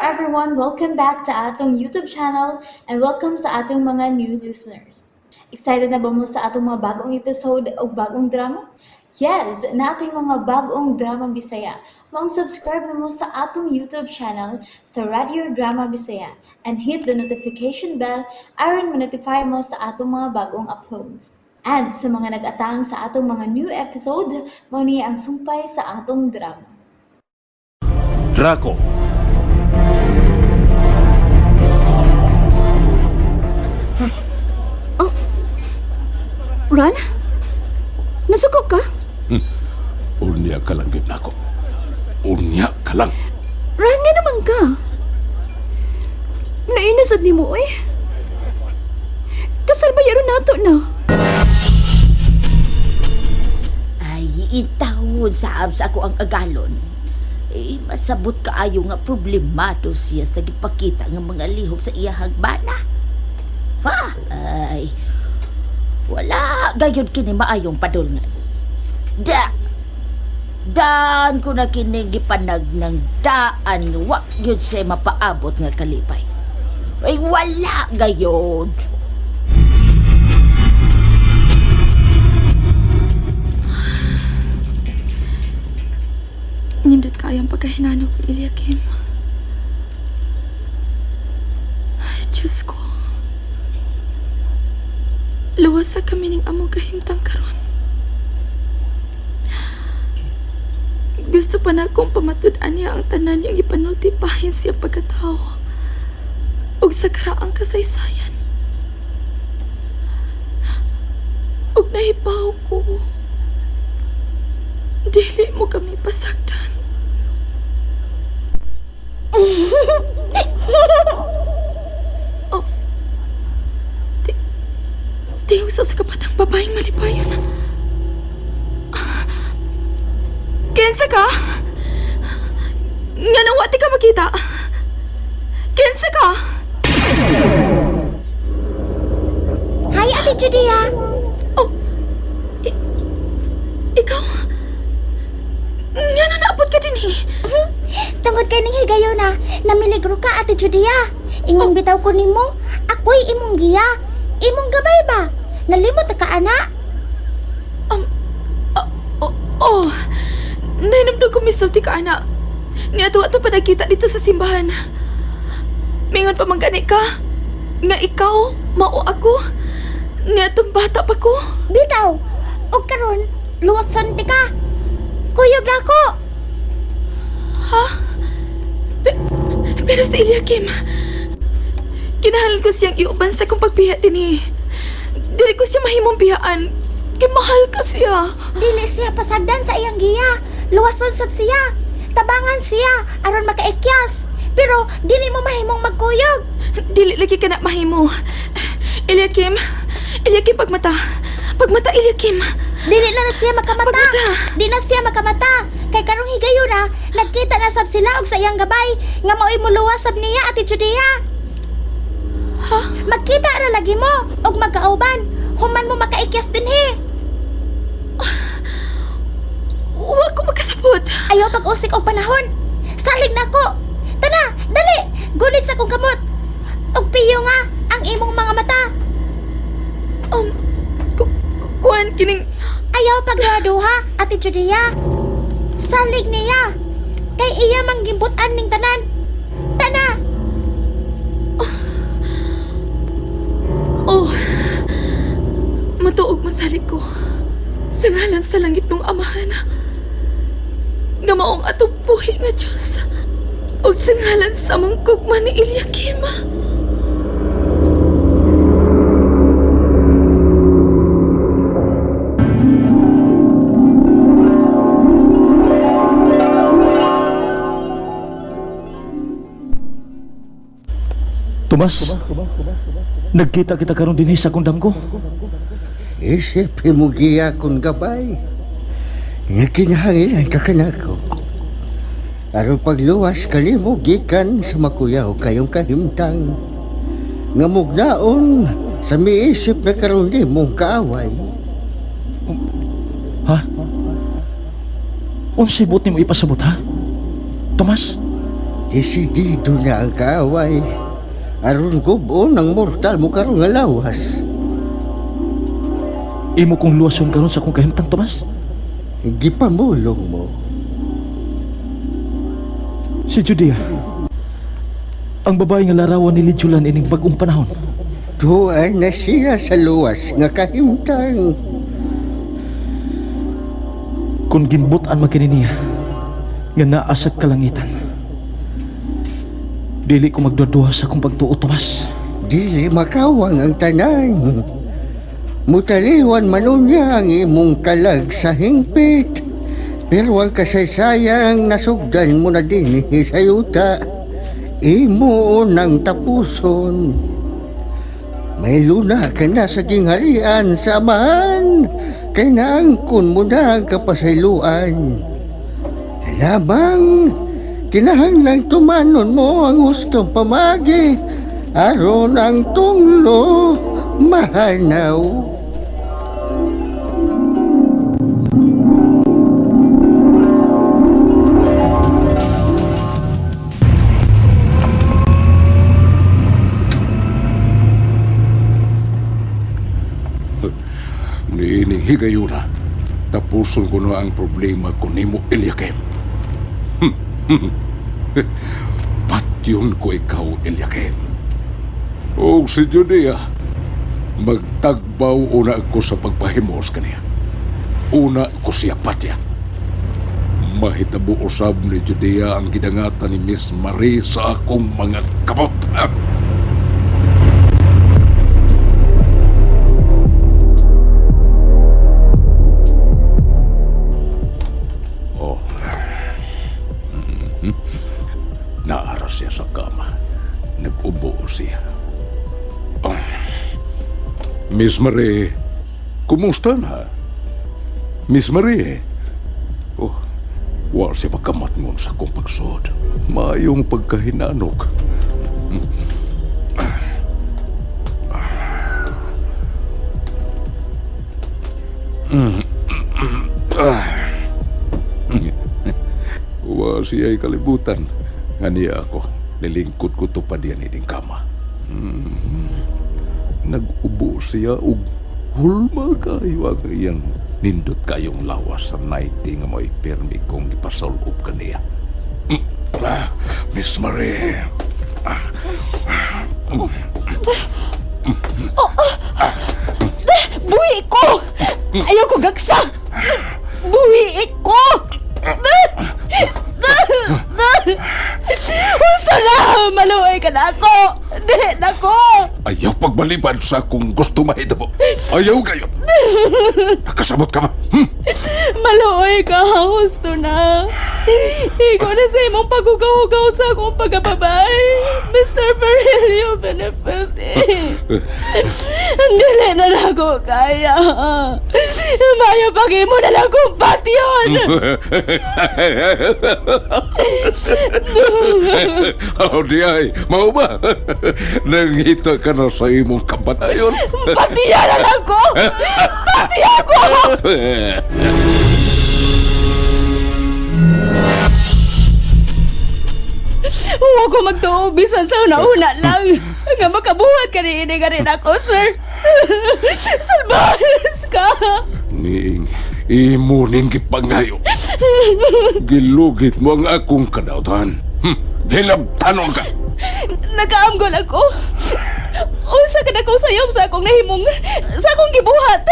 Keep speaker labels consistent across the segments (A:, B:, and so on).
A: everyone! Welcome back to atong YouTube channel and welcome sa atong mga new listeners. Excited na ba mo sa atong mga bagong episode o bagong drama? Yes, na ating mga bagong drama Bisaya. Mag-subscribe na mo sa atong YouTube channel sa Radio Drama Bisaya and hit the notification bell aron ma-notify mo sa atong mga bagong uploads. And sa mga nag-atang sa atong mga new episode, mo niya ang sumpay sa atong drama.
B: Draco.
C: Ran? Nasukok ka?
B: Urnya ka lang, gid nako. Urnya ka lang.
C: Ran nga naman ka. Nainasad ni mo eh. Kasal bayaro nato na.
D: Ay, itawon sa ako ang agalon. Masabot kaayo nga problemado siya sa gipakita ng mga lihok sa iyahang bana. Ay, wala gayon kini maayong padulngan. Daan ko na kini gipanag ng daan wa yun siya mapaabot nga kalipay. Ay, wala gayon.
C: Nindot kayang pagkahinanong ni Eliakim. Ay, Diyos ko. Luwas sa kami ning among kahimtang karon. Gusto pa na akong pamatud-an niya ang tanan niyang ipanultipahin siya pagkatao ug sa karaang kasaysayan. Ug nahibaw ko dili mo kami pasagdan. Oh, tiyong sa kapatang babaeng malipayon. Kensa ka? Nga nang wati ka makita. Kensa ka?
E: Hi, Ate Judia.
C: Oh, ikaw? Nga na naabot ka din eh.
E: Tungod kay ning higayon na, namiligro ka, Ate Judia. Ingon bitaw ko nimo, ako'y imong giya. Imong gabay ba? Nalimot ka, ana?
C: Oh, nainamdo ko misulti ka, anak. Nga tuwa to pa nagkita dito sa simbahan. Mingon pa manggani ka. Nga ikaw, mao ako. Nga itong bata pa ko.
E: Bitaw, og karon, luwason ti ka. Kuyog na ako.
C: Ha? Pero si Eliakim, kinahanglan ko siyang iuban sa kong pagpiha din eh. Dili ko siya mahimong pihaan. Kay mahal ko siya.
E: Dili siya pasagdan sa iyang giya. Luwason sab siya. Tabangan siya aron makaikyas. Pero dili mo mahimong magkuyog.
C: Dili lagi ka na mahimo. Eliakim, pagmata. Pagmata, Eliakim.
E: Dili na siya makamata.
C: Pagmata.
E: Di na siya makamata. Kay karong higayon na, nagkita na sab sila og sa iyang gabay nga mao'y muluwas sab niya, Ate Judia.
C: Ha?
E: Magkita ra lagi mo og magkauban. Human mo makaikyas dinhi.
C: Huwag ko magkasabot.
E: Ayaw pag-usik og panahon. Salig na ko. Tana, dali. Gunit sa kong kamot. Og piyo nga ang imong mga mata.
C: Kuan kining...
E: Ayaw pagduha-duha, Ate Judia. Salig niya. Kay iya manggimputan ning tanan. Tana.
C: Oh, matuog masalig ko sa ngalan sa langit ng amahan nga maong atong buhi nga Diyos o sa ngalan sa mangkugma ni Eliakim.
B: Tomas, nagkita kita karon dinhi sa kundang ko.
F: Isip mo giya kung gabay. Nga kinahanglan ka kanako. Aron pagluwas kalimo gikan sa makuyaw kayong kahimtang. Nga mugnaon sa miisip na karon nimong kaaway.
B: Ha? Unsay buot nimo ipasabot ha? Tomas?
F: Desidido na ang kaaway. Aron gubo ng mortal mo karon nga lawas.
B: Imo kong luwasyon karon sa akong kahimtang, Tomas.
F: Gipamulong mo.
B: Si Judea, ang babae nga larawan ni Lidjulan ining bagong panahon.
F: Tuay na siya sa luwas nga kahimtang.
B: Kung ginbutan magkini niya, nga naa sa kalangitan. Dili ko magduduha sa akong pagtuo, Tomas.
F: Dili makawang ang tanan. Mutaliwan manunya ang imong kalag sa hingpit. Pero ang kasaysayang nasugdan mo na din sa yuta. Imo nang tapuson. May luna ka na sa gingharian sa amahan. Kay naangkon mo na ang kapasayloan. Lamang, kinahanglang tumanon mo ang hustong pamagi. Aron ang tunglo mahanaw.
G: Niining higayuna, tapuson ko na ang problema ko nimo, Eliakim. Patyon ko ikaw, Eliakim. O si Judea, magtagbaw una ako sa pagpahimos kaniya. Una ko siya patya. Mahitabo usab ni Judea ang gidangatan ni Miss Marie sa akong mga kabot. Naaras siya sa kama. Nag-ubo siya. Miss Marie, kumusta na? Miss Marie? Oh, wala siya makamatngon sa akong pagsod. Mayong pagkahinanog. Wala siya'y kalibutan. Nga niya ako, nilingkod ko to pa diyan ining kama. Nag-ubo siya ug hulma kayo ang iyang nindot kayong lawas sa nighty nga mo'y permi kong ipasolob kaniya. Miss Marie.
C: Buhi ko! Ayaw ko gagsa! Buhi ko! Basta na! Maluhay ka na ako! Di na ko!
G: Ayaw pagbalibad sa kung gusto mahitabo. Ayaw kayo. Nakasabot ka ba?
C: Maluhay ka! Gusto na! Ikaw na sa imong paghugaw-hugaw sa akong pagkababay! Mr. Perilio Benefilte! Dili na lang ko kaya! Mayo pag-i mo na lang kong patyon!
G: Di ay, mau ba? Nangita ka na sa imong kapanayon.
C: Patiya na lang ko! Patiya ko! Huwag ko magtuo bisan sa una-una lang nga makabuhat ka rin ako, sir. Salbahis ka!
G: Niing, imo ning gipangayo. Gilugit mo ang akong kadautan. Hilabtanon ka.
C: Nakaamgol ako. Usa ka na kong sayop sa akong nahimong, sa akong gibuhat.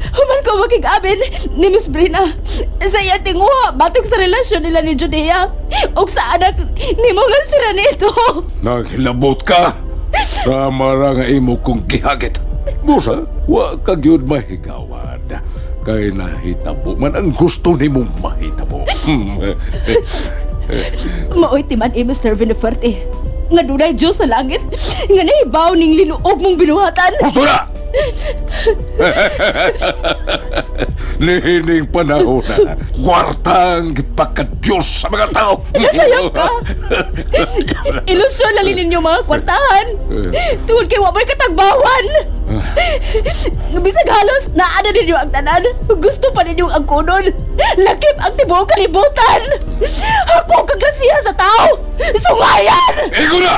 C: Human ko makikabin ni Miss Brina sa iyang tinguha batok sa relasyon nila ni Judea o sa anak ni mo nga sira nito.
G: Naghilabot ka sa marang imo kong gihagit. Busa, wa ka gyud mahigawad. Kay nahitabo man ang gusto nimong mahitabo.
C: Maoy timan Mr. Benefierte. Nga dunay Diyos sa langit nga nahibaw ning linuog mong binuhatan.
G: Gusto na! Nihining panahon na kwartang ipakadyos sa mga tao.
C: Nasayang ka! Ilusyon lang ninyo mga kwartahan! Tungod kay wabay katagbawan! Bisag halos naana ninyo ang tanan, gusto pa ninyo ang kunon. Lakip ang tibuong kalibutan! Ako kagasiya sa tao! Sungayan!
G: Ego na!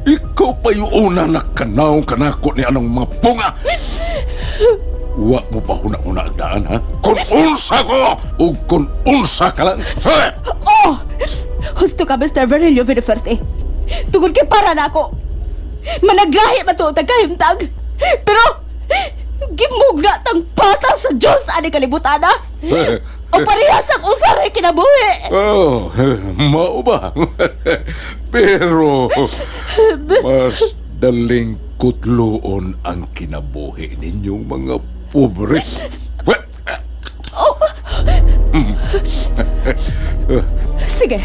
G: Ikaw pa yung una nakanaw kanako ni anong mga punga. Wa mo pa huna-huna ang daan, ha? Kung unsa ko o kung unsa ka lang. Ha?
C: Oh! Husto ka, Mr. Virgilio Villaferte. Tungod kay para na ako. Managlahi ba ito tagkahimtag? Pero, gimugna tang pata sa Diyos ani kalibutan na. O parehas ang usaray kinabuhi.
G: Oh, mao ba? Pero, mas daling kutloon ang kinabuhi ninyong mga pobre.
C: Sige.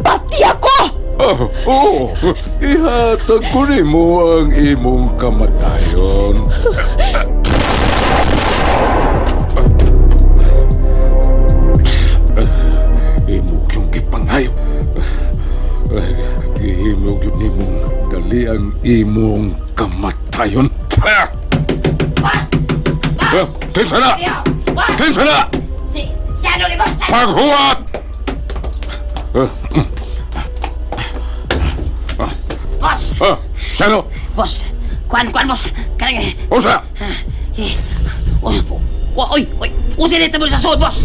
C: Pati ako!
G: Ihatag ko nimo ang imong kamatayon. Imog yung ipangayo. Gihimog yun nimong dali ang imong kamatayon. Kinsa na! Kinsa na!
D: Si ano ni boss?
G: Paghuwat!
D: Boss!
G: Sino?
D: Boss! Kuan boss! Karang
G: Usa!
D: Oy! Usin nito mo sa suod, boss!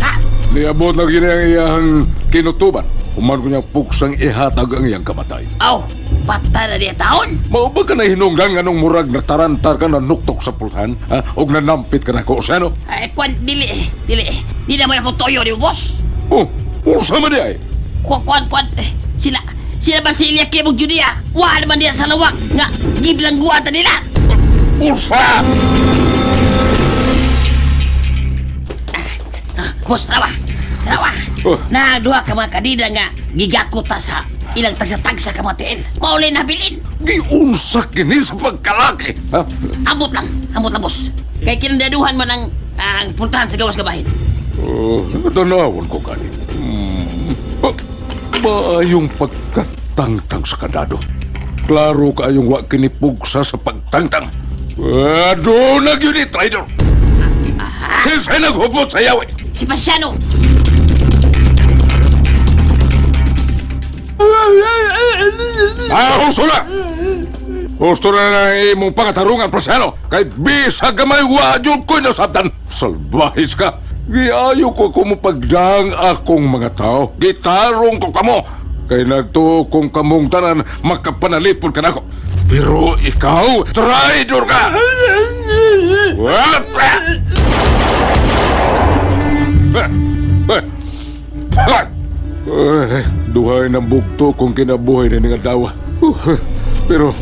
D: Ha?
G: Niabot na gini ang iyang kinutuban. Human ko niya puksang ihatag ang iyang kamatay.
D: Aw! Patay na niya taon!
G: Mao ba ka na hinungdan nga nung murag na tarantar ka na nuktok sa pulhan? Ha? O nanampit ka na ko, sino?
D: Kuan, dili na mo akong toyo ni boss!
G: Oh, usa man di ay.
D: Kuan, sila ba si Eliakim og Judia? Wa naman niya sa lawak nga gibilangguan ta nila!
G: Usa!
D: Boss, tarawa!
G: Oh.
D: Nagduha ka mga kanina nga gigakot ta sa ilang tagsa-tagsa ka mga tiil. Maulay na bilin!
G: Giunsa kini sa pagkalaki. Ha?
D: Ambot lang, boss. Kay kinandaduhan man ang puntahan sa gawas gabahin.
G: Oh, tanawon ko gani. Maayong pagkatangtang sa kandado. Klaro kaayong wa kinipugsa sa pagtangtang. Ado na yun ni traidor. Kinsa naghupot sa yawi?
D: Si Pasiano!
G: Husto na! Husto na na imong pangatarungan, Prasiano. Kay bisag gamay wa yun ko'y nasabtan. Salbahis ka. Giayo ko kumupagdang akong mga tao. Gitarong ko kamo. Kay nagtuo kong kamong tanan makapanalipod ka na ako. Pero ikaw, traidor ka! Duhay ng bugto kung kinabuhay na nga dawa. Pero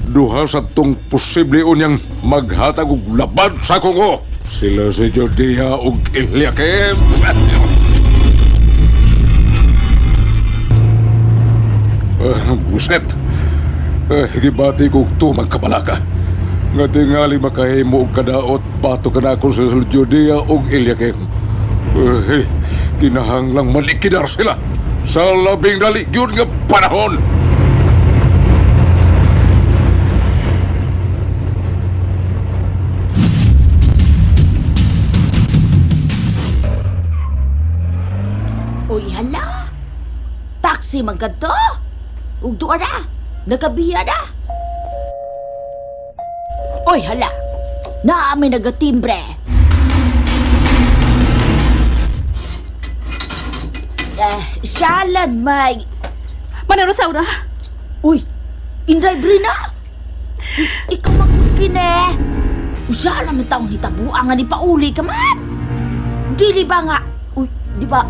G: duha sa tong posible unyang maghatag og laban sa Kongo. Sila si Judia ug Eliakim. Buset. Gibati kong tumag kabalaka. Nga tingali makahimo og kadaot bato ka na ako sa Judia ug Eliakim. Kinahanglang malikidar sila sa labing dali yun nga panahon.
D: Uy, hala! Taxi man kadto! Ug duwa na! Nagabiya na! Uy, hala! Naami nagatimbre! Shalan, may...
C: Manarosaura!
D: Uy! Inday Brina! Ikaw magkukin eh! Usa naman taong hitabuang nga ni pauli ka man! Dili ba nga... Uy, di ba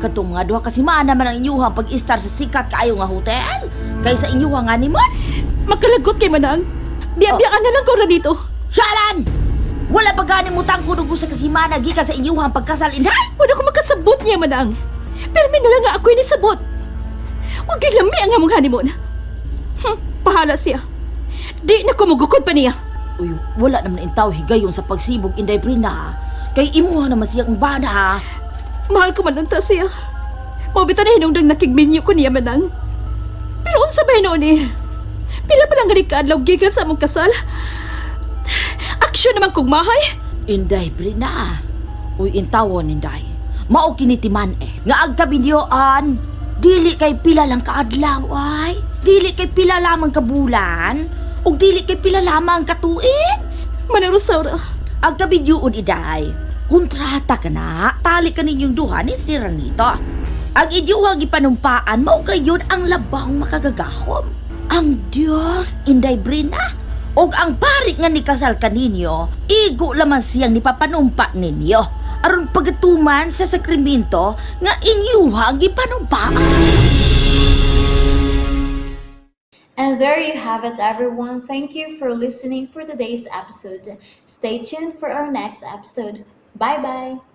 D: ka itong mga duha kasi mana man ang inyuhang pag-istar sa sikat kaayo nga hotel? Kaysa inyuhang nga ni Mon?
C: Magkalagot kay Manang. Biya-biyaan na lang ko na dito.
D: Shalan! Wala pa gani mo tangko nung sa kasimana gikan sa inyuhang pagkasal, Inday?
C: Wala ko magkasabot niya, Manang. Pero may nalang nga ako'y nisabot. Huwag kay lami ang among honeymoon. Pahala siya. Di na kumugukod pa niya.
D: Uy, wala naman intaw higayon sa pagsibog, Inday Brina. Kay imuha naman siyang bana.
C: Mahal ko man unta siya. Mabita na hinungdang nakigminyo ko niya manang. Pero unsa ba noon eh? Pila pa lang ganit kaadlaw gikan sa among kasal. Aksyon naman kong mahay.
D: Inday Brina. Uy, intawon, Inday. Mao kinitiman nga agkabidyoan. Dili kay pila lang kaadlaw, ay. Dili kay pila lamang kabulan. O dili kay pila lamang katuig.
C: Manarusaw na.
D: Agkabidyoon, Iday. Kontrata ka na. Tali ka ninyong duha ni si Ranito. Ang idiwang ipanumpaan, mao gayon ang labang makagagahom. Ang Diyos, Inday Brina. Og ang pari nga ni kasal kaninyo, igo laman siyang nipapanumpa ninyo. Aron pagatuman sa sakrimento nga inyuhang ipanumpaan.
A: And there you have it, everyone. Thank you for listening for today's episode. Stay tuned for our next episode. Bye-bye.